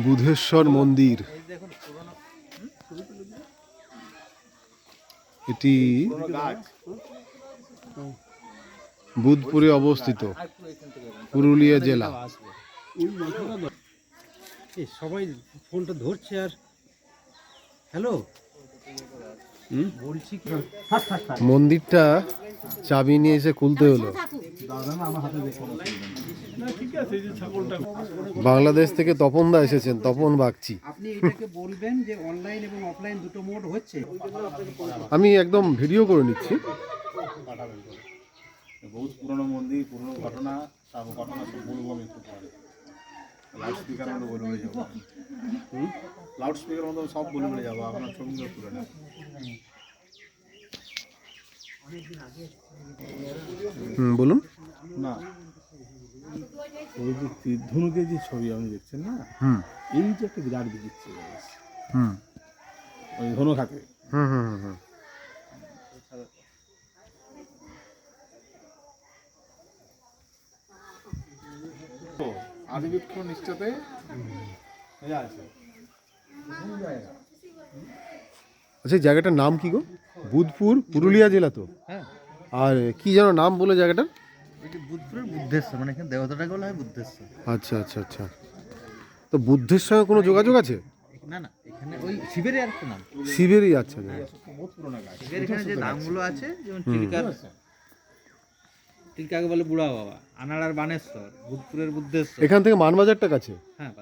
বুধেশ্বর মন্দির, এটি বুধপুরে অবস্থিত, পুরুলিয়া জেলা। সবাই ফোনটা ধরছে আর হ্যালো বলছি কি, মন্দিরটা চাবি নিয়ে এসে খুলতে হলো। বাংলাদেশ থেকে তপনদা এসেছেন, তপন বাগচি। আপনি এটাকে বলবেন যে অনলাইন এবং অফলাইন দুটো মোড হচ্ছে। আমি একদম ভিডিও করে নিচ্ছি। বহুত পুরনো মন্দির, পুরনো ঘটনা, সব ঘটনা সব বলবো আমি একটু পরে। লাউড স্পিকার মতো বলে যাবো, লাউড স্পিকার মতো সব বলে যাবো, আপনার ছবিগুলো তুলে নেব। বলুন। না, ওই যে তীর্ধনুকের যে ছবি আপনি দেখছেন না, এই যে একটা বিরাট দিচ্ছে ওই ধনু থাকে। আদিবৃক্ষ নিশ্চয়তে আছে। আচ্ছা, জায়গাটার নাম কি গো? বুধপুর, পুরুলিয়া জেলা তো। হ্যাঁ, আর কি যেন নাম বলে জায়গাটা? বুধপুরের বুদ্ধেশ্বর, মানে এখানে দেবতাটাকে বলা হয় বুদ্ধেশ্বর। আচ্ছা আচ্ছা আচ্ছা। তো বুদ্ধের সঙ্গে কোনো যোগাযোগ আছে? না না, এখানে ওই শিবেরই আর একটা নাম, শিবেরই। আচ্ছা, বহুত পুরোনো গাছ। শিবের এখানে যে নামগুলো আছে, যেমন টিকাকে বলে বুড়া বাবা, আনাড়ার বানেশ্বর, বুধপুরের বুদ্ধেশ্বর। এখান থেকে মানবাজারটা কাছে। হ্যাঁ,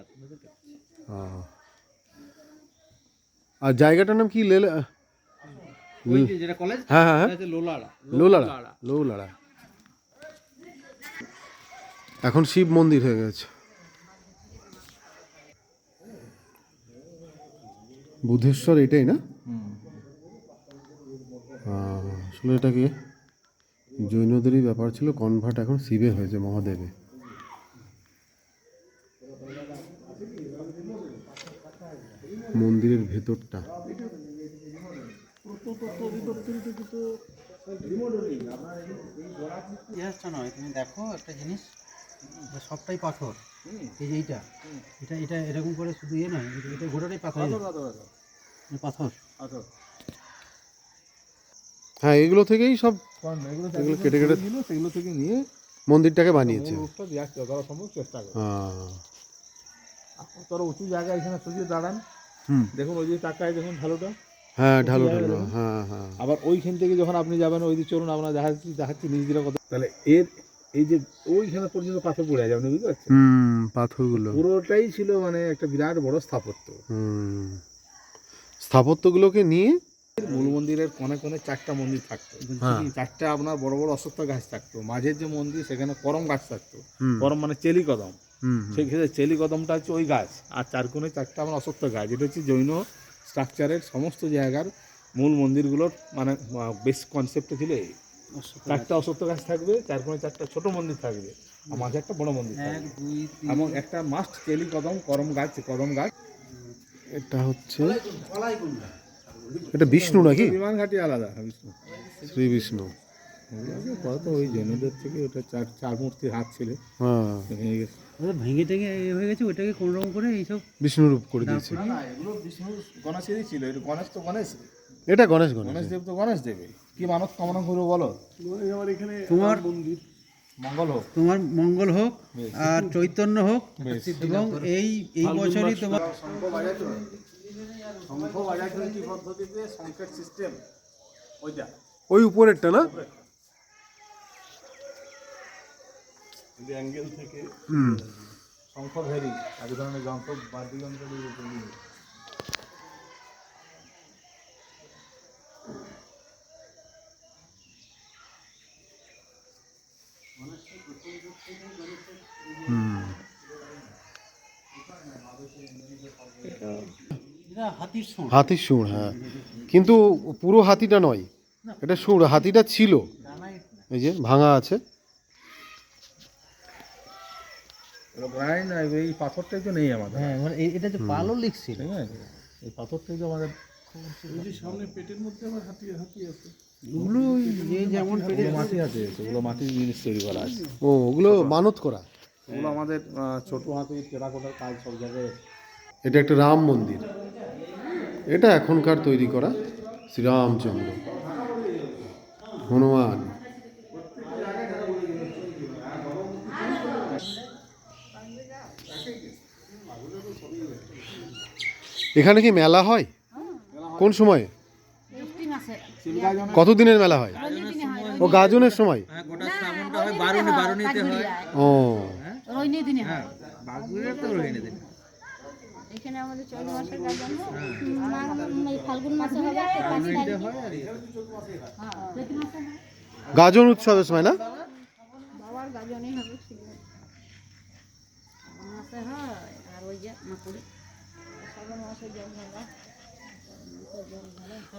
আর জায়গাটার নাম কি? ওই যে যেটা কলেজ, হ্যাঁ হ্যাঁ হ্যাঁ, লোলাড়া। লৌলাড়া। এখন শিব মন্দির হয়ে গেছে। বুধেশ্বর এটাই না? আসলে এটাকে জৈনদেরই ব্যাপার ছিল, কনভার্ট এখন শিবে হয়েছে, মহাদেবে। মন্দিরের ভেতরটা ইতিহাসটা নয়, তুমি দেখো একটা জিনিস, সবটাই পাথর। এই যে এইটা এটা এটা এরকম করে শুধু ইয়ে নয়, এটা গোটাটাই পাথর। পাথর হ্যাঁ, এগুলো থেকেই সব এগুলো কেটে কেটে সেগুলো থেকে নিয়ে মন্দিরটাকে বানিয়েছে। সম্ভব চেষ্টা করে। তোর উঁচু জায়গায় এখানে সরিয়ে দাঁড়ান, দেখুন ওই যে টাকায় দেখুন ঢালুটা। হ্যাঁ, ঢালু। হ্যাঁ হ্যাঁ। আবার ওইখান থেকে যখন আপনি যাবেন, ওই দিকে চলুন, আমরা দেখাচ্ছি নিজ দিকে কথা। তাহলে এর এই যে ওইখানে পর্যন্ত পাথর পড়ে যাবে, বুঝতে পারছেন? পাথরগুলো পুরোটাই ছিল মানে একটা বিরাট বড় স্থাপত্য। স্থাপত্যগুলোকে নিয়ে মূল মন্দিরের কোণে কোণে 4টা মন্দির থাকতো। 4টা আপনার বড় বড় অশ্বত্থ গাছ থাকতো। মাঝের যে মন্দির, সেখানে করম গাছ থাকতো। করম মানে চেলি কদম। সেই ক্ষেত্রে চেলি কদমটা হচ্ছে ওই গাছ, আর 4 কোণে 4টা আপনার অশ্বত্থ গাছ। এটা হচ্ছে জৈন স্ট্রাকচারের সমস্ত জায়গার মূল মন্দিরগুলোর মানে বেশ কনসেপ্টটা ছিল এই। 4টা অশ্বত্থ গাছ থাকবে, 4 কোণে 4টা ছোট মন্দির থাকবে, আর মাঝে একটা বড় মন্দির থাকবে, এবং একটা মাস্ট চেলি কদম, কদম গাছ। এটা হচ্ছে, এটা বিষ্ণু নাকি? বিমান ঘাটি আলাদা, বিষ্ণু, শ্রী বিষ্ণু। কত ওই জৈনদের থেকে ওটা 4 মূর্তির হাত ছিল, ভেঙে টেঙে হয়ে গেছে, ওইটাকে কোনো রকম করে এইসব বিষ্ণু রূপ করে দিয়েছে। এগুলো বিষ্ণু গণেশেরই ছিল। এটা গণেশ তো গণেশ, এটা গণেশ দেব তো গণেশ দেবে। কি মানত কামনা করবো বলো? তোমার মন্দির মঙ্গল হোক, তোমার মঙ্গল হোক, আর চৈতন্য হোক, এবং এই বছরই তোমার শঙ্খ বাজাতো কি পদ্ধতিতে, সংকেত সিস্টেম, ওইটা ওই উপরেরটা না? অ্যাঙ্গেল থেকে শঙ্খ ভেরি এক ধরনের যন্ত্র, বাদ্যযন্ত্র দিয়ে তৈরি। হাতির সুর, হ্যাঁ, কিন্তু পুরো হাতিটা নয়, এটা সুর। হাতিটা ছিল, এই যে ভাঙা আছে। এই পাথরটাই তো নেই আমাদের। হ্যাঁ, মানে এটা যে পালও লিখছিল, ঠিক আছে, এই পাথরটাই তো আমাদের সামনে পেটের মধ্যে আমার হাতি আছে। ওগুলো যে যেমন মাটি হাতে আছে, ওগুলো মাটির জিনিস তৈরি করা আছে। ওগুলো মানত করা। এগুলো আমাদের ছোট হাতে টেরাকোটার কাজ সব জায়গায়। এটা একটা রাম মন্দির, এটা এখনকার তৈরি করা শ্রীরামচন্দ্র, হনুমান। এখানে কি মেলা হয়? কোন সময়? কতদিনের মেলা হয়? ও গাজনের সময়। গোটা শ্রাবণটা হয় বারুণীতে হয়। ও রোহিণী দিনে হয়। বাগুড়ির তো রোহিণী দিন। এখানে আমাদের চৈত্র মাসের গাজন এই ফাল্গুন মাসে হবে, 5 তারিখে হয় আর চৈত্র মাসে হয়। গাজন উৎসবের সময় না? বাবার গাজনই হবে, শ্রাবণ মাসে হয়। আর ওই যে মাকুড়ি শ্রাবণ মাসে জল ঢালা।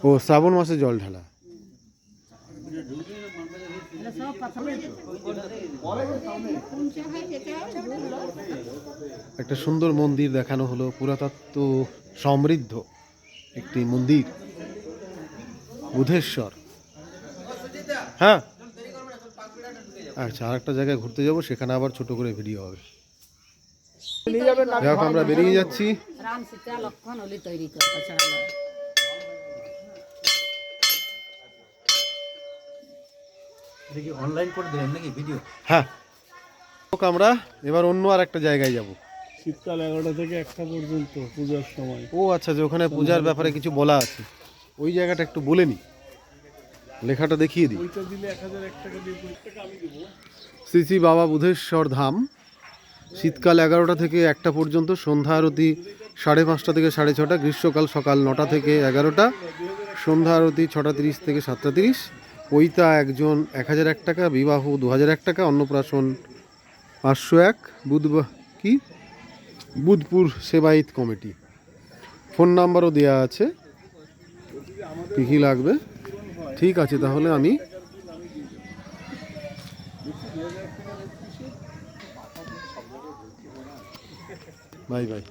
ও শ্রাবণ মাসে জল ঢালা। এটা সব পাথরের পৌঁছে হয়, যেতে হয় ঘুরলো। একটা সুন্দর মন্দির দেখানো হলো, পুরাতত্ত্ব সমৃদ্ধ একটি মন্দির, বুধেশ্বর। হ্যাঁ আচ্ছা, আর একটা জায়গায় ঘুরতে যাব, সেখানে আবার ছোট করে ভিডিও হবে। যাই হোক, আমরা বেরিয়ে যাচ্ছি। রাম সীতা লক্ষণ ওলি তৈরি করতে ছাড়া নয়। এটা কি অনলাইন করে দিলেন নাকি ভিডিও? হ্যাঁ, আমরা এবার অন্য আর একটা জায়গায় যাব। শীতকাল 11টা থেকে 1টা পর্যন্ত পূজার সময়। ও আচ্ছা, যে ওখানে পূজার ব্যাপারে কিছু বলা আছে, ওই জায়গাটা একটু বলে নি, লেখাটা দেখিয়ে দিই। ওইটা দিলে 1001 টাকা দিয়ে প্রত্যেক আমি দেবো। শ্রী শ্রী বাবা বুধেশ্বর ধাম, শীতকাল 11টা থেকে 1টা পর্যন্ত, সন্ধ্যা আরতি 5:30 থেকে 6:30, গ্রীষ্মকাল সকাল 9টা থেকে 11টা, সন্ধ্যা আরতি 6:30 থেকে 7:30, পৈতা একজন 1001 টাকা, বিবাহ 2001 টাকা, অন্নপ্রাশন 501, বুধপুর সেবায়িত কমিটি। ফোন নাম্বারও দেওয়া আছে, কী কী লাগবে। ঠিক আছে, তাহলে আমি বাই বাই।